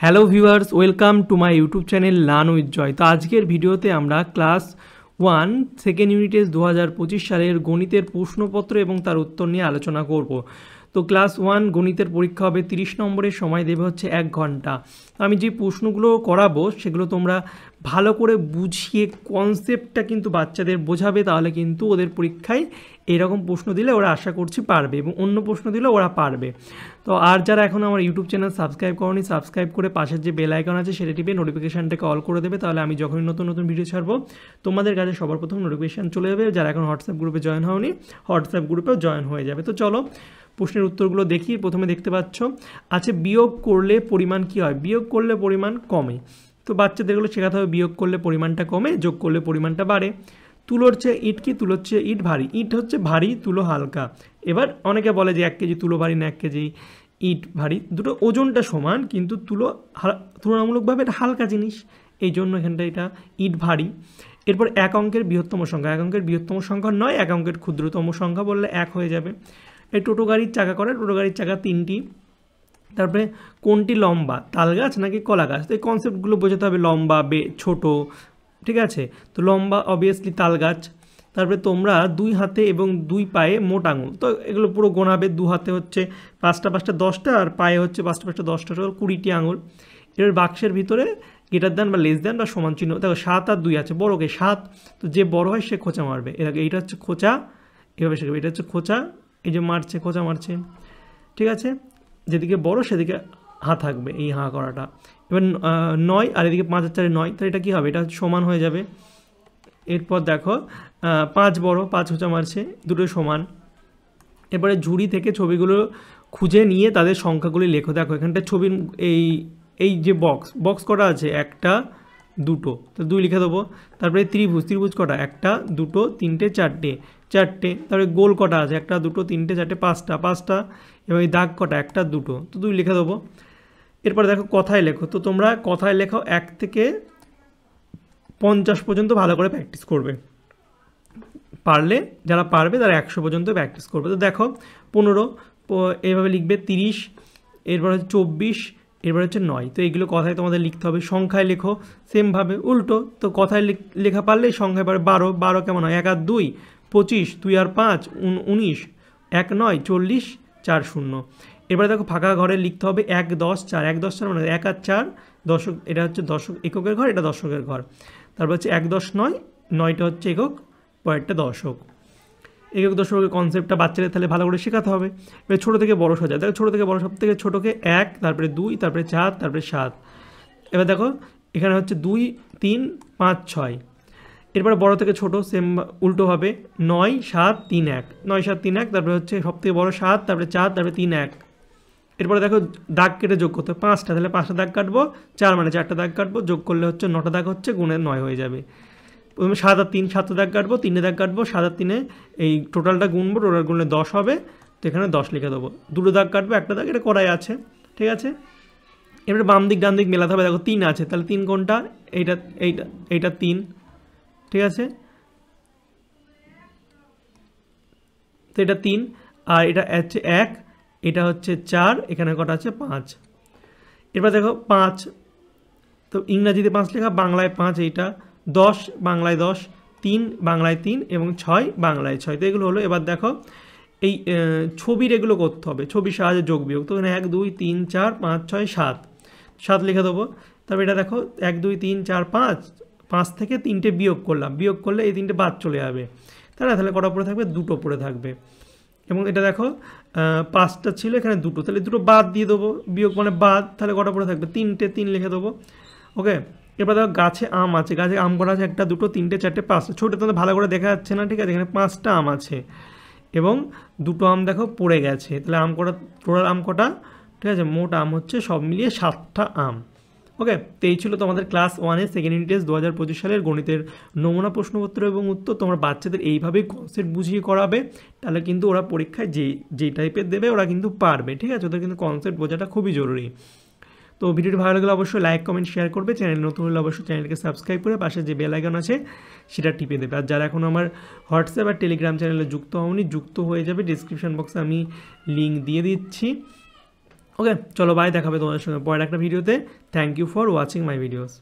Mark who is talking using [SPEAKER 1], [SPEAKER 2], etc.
[SPEAKER 1] Hello viewers, welcome to my YouTube channel learn with Joy. তো আজকের ভিডিওতে আমরা ক্লাস 1 সেকেন্ড ইউনিট টেস্ট 2025 সালের গণিতের প্রশ্নপত্র এবং তার উত্তর নিয়ে আলোচনা করব। তো ক্লাস 1 গণিতের পরীক্ষা হবে 30 নম্বরের, সময় দেবে হচ্ছে 1 ঘন্টা। আমি যে প্রশ্নগুলো করাবো সেগুলো তোমরা ভালো করে বুঝিয়ে কনসেপ্টটা কিন্তু বাচ্চাদের বোঝাবে, তাহলে কিন্তু ওদের পরীক্ষায় এরকম প্রশ্ন দিলে ওরা আশা করছি পারবে, এবং অন্য প্রশ্ন দিলে ওরা পারবে। তো আর যারা এখন আমার ইউটিউব চ্যানেল সাবস্ক্রাইব করনি, সাবস্ক্রাইব করে পাশের যে বেল আইকন আছে সেটা টিপে নোটিফিকেশানটাকে অল করে দেবে, তাহলে আমি যখনই নতুন নতুন ভিডিও ছাড়বো তোমাদের কাছে সবার প্রথম নোটিফিকেশান চলে যাবে। যারা এখন হোয়াটসঅ্যাপ গ্রুপে জয়েন হওনি, হোয়াটসঅ্যাপ গ্রুপেও জয়েন হয়ে যাবে। তো চলো প্রশ্নের উত্তরগুলো দেখি। প্রথমে দেখতে পাচ্ছ আছে বিয়োগ করলে পরিমাণ কী হয়। বিয়োগ করলে পরিমাণ কমে, তো বাচ্চাদেরগুলো শেখাতে হবে বিয়োগ করলে পরিমাণটা কমে, যোগ করলে পরিমাণটা বাড়ে। তুলোর চেয়ে ইট কি? তুলোর চেয়ে ইট ভারী। ইট হচ্ছে ভারী, তুলো হালকা। এবার অনেকে বলে যে 1 কেজি তুলো ভারী না 1 কেজি ইট ভারী, দুটো ওজনটা সমান, কিন্তু তুলো তুলনামূলকভাবে এটা হালকা জিনিস, এই জন্য এখানটা এটা ইট ভারী। এরপর এক অঙ্কের বৃহত্তম সংখ্যা। এক অঙ্কের বৃহত্তম সংখ্যা নয়, এক অঙ্কের ক্ষুদ্রতম সংখ্যা বললে 1 হয়ে যাবে। এই টোটো গাড়ির চাকা করে, টোটো গাড়ির চাকা 3টি। তারপরে কোনটি লম্বা, তাল গাছ নাকি কলা গাছ? তো এই কনসেপ্টগুলো বোঝাতে হবে, লম্বা ছোট, ঠিক আছে। তো লম্বা অবভিয়াসলি তাল গাছ। তারপরে তোমরা 2 হাতে এবং 2 পায়ে মোট আঙুল, তো এগুলো পুরো গোনাবে। 2 হাতে হচ্ছে 5টা 5টা 10টা, আর পায়ে হচ্ছে 5টা 5টা 10টা, 20টি আঙুল। এবার বাক্সের ভিতরে গ্রেটার দেন বা লেস দেন বা সমান চিহ্ন। দেখো 7 আর 2 আছে, বড়কে 7, তো যে বড় হয় সে খোঁচা মারবে। এইটা হচ্ছে খোঁচা, এভাবে শেখাবে। এটা হচ্ছে খোঁচা, এই যে মারছে, খোঁচা মারছে, ঠিক আছে। যেদিকে বড় সেদিকে হাঁ থাকবে, এই হাঁ করাটা। এবার 9 আর এদিকে 5 আর 4 9, তো এটা কী হবে? এটা সমান হয়ে যাবে। এরপর দেখো 5 বড়, 5 খোঁচা মারছে, দুটো সমান। এরপরে ঝুড়ি থেকে ছবিগুলো খুঁজে নিয়ে তাদের সংখ্যাগুলি লেখো। দেখো এখানটা ছবির এই যে বক্স কটা আছে, 1টা 2টো, তো 2 লিখে দেবো। তারপরে ত্রিভুজ কটা, 1টা 2টো 3টে 4টে, তারপরে গোল কটা আছে, 1টা 2টো 3টে 4টে 5টা। এবং এই দাগ কটা, 1টা 2টো, তো 2 লিখে দেবো। এরপর দেখো কথায় লেখো। তো তোমরা কথায় লেখো 1 থেকে 50 পর্যন্ত ভালো করে প্র্যাকটিস করবে। পারলে যারা পারবে তারা 100 পর্যন্ত প্র্যাকটিস করবে। তো দেখো 15 এইভাবে লিখবে, 30, এরপর হচ্ছে 24, এরপর হচ্ছে 9। তো এইগুলো কথায় তোমাদের লিখতে হবে। সংখ্যায় লেখো সেমভাবে উল্টো। তো কথায় লেখা পারলে সংখ্যায় পারে 12 কেমন হয়? 1 আর 2 25, 2 আর 5 19, 1 9 40, 4 0। এবারে দেখো ফাঁকা ঘরে লিখতে হবে 1 10 4। 1 10 4 মানে 1 আর 4 দশক, এটা হচ্ছে দশক এককের ঘর, এটা দশকের ঘর। তারপর হচ্ছে 1 10 9, 9টা হচ্ছে একক, পরেরটা দশক। একক দশকের কনসেপ্টটা বাচ্চাদের তাহলে ভালো করে শেখাতে হবে। এবার ছোটো থেকে বড়ো সাজা। দেখো ছোটো থেকে বড়ো, সব থেকে ছোটোকে 1, তারপরে 2, তারপরে 4, তারপরে 7। এবার দেখো এখানে হচ্ছে 2 3 5 6। এরপরে বড়ো থেকে ছোটো সেম উল্টো হবে, 9 7 3 1, 9 7 3 1। তারপরে হচ্ছে সব থেকে বড়ো 7, তারপরে 4, তারপরে 3 1। এরপরে দেখো দাগ কেটে যোগ করতে হবে 5টা, তাহলে 5টা দাগ কাটবো, 4 মানে 4টা দাগ কাটবো, যোগ করলে হচ্ছে 9টা দাগ হচ্ছে, গুণে 9 হয়ে যাবে। প্রথমে 7 আর 3, 7টা দাগ কাটবো, 3টে দাগ কাটবো, 7 আর 3 এই টোটালটা গুনবো, টোটাল গুনলে 10 হবে, তো এখানে 10 লিখে দেবো। 2টো দাগ কাটবো, 1টা দাগ, এটা করাই আছে, ঠিক আছে। এবারে বাম দিক ডান দিক মেলাতে হবে। দেখো 3 আছে, তাহলে 3 কোনটা? এইটা 3, ঠিক আছে। তো এটা 3, আর এটা হচ্ছে 1, এটা হচ্ছে 4, এখানে কটা আছে? 5। এবার দেখো 5, তো ইংরাজিতে 5 লেখা, বাংলায় 5, এইটা 10 বাংলায় 10, 3 বাংলায় 3 এবং 6 বাংলায় 6। তো এগুলো হলো। এবার দেখো এই ছবির এগুলো করতে হবে, ছবির সাহায্যে যোগ বিয়োগ। তো এখানে 1 2 3 4 5 6 7 লিখে দেবো। তারপর এটা দেখো 1 2 3 4 5 থেকে 3টে বিয়োগ করলাম, বিয়োগ করলে এই 3টে বাদ চলে যাবে, তাহলে কটা পড়ে থাকবে? 2টো পড়ে থাকবে। এবং এটা দেখো 5টা ছিল, এখানে 2টো, তাহলে 2টো বাদ দিয়ে দেবো, বিয়োগ মানে বাদ, তাহলে কটা পড়ে থাকবে? 3টে, 3 লিখে দেবো। ওকে। এরপর দেখো গাছে আম আছে, গাছে আম করা আছে 1টা 2টো 3টে 4টে 5টা। ছোটো তোমাদের ভালো করে দেখা যাচ্ছে না, ঠিক আছে। এখানে 5টা আম আছে এবং 2টো আম দেখো পড়ে গেছে, তাহলে আম কটা? টোটাল আম কটা? ঠিক আছে, মোট আম হচ্ছে সব মিলিয়ে 7টা আম। ওকে। তো এই ছিল তোমাদের ক্লাস 1-এর সেকেন্ড ইউনিট টেস্ট 2025 সালের গণিতের নমুনা প্রশ্নপত্র এবং উত্তর। তোমরা বাচ্চাদের এইভাবেই কনসেপ্ট বুঝিয়ে করাবে, তাহলে কিন্তু ওরা পরীক্ষায় যেই টাইপের দেবে ওরা কিন্তু পারবে, ঠিক আছে। ওদের কিন্তু কনসেপ্ট বোঝাটা খুবই জরুরি। তো ভিডিওটি ভালো লাগলে অবশ্যই লাইক কমেন্ট শেয়ার করবে। চ্যানেল নতুন হলে অবশ্যই চ্যানেলকে সাবস্ক্রাইব করে পাশে যে বেল আইকন আছে সেটা টিপে দেবে। আর যারা এখন আমার হোয়াটসঅ্যাপ আর টেলিগ্রাম চ্যানেলে যুক্ত হওনি, যুক্ত হয়ে যাবে। ডিসক্রিপশন বক্সে আমি লিঙ্ক দিয়ে দিচ্ছি, ওকে, চলো বাই, দেখাবে তোমাদের সঙ্গে পরের একটা ভিডিওতে। Thank you for watching my videos.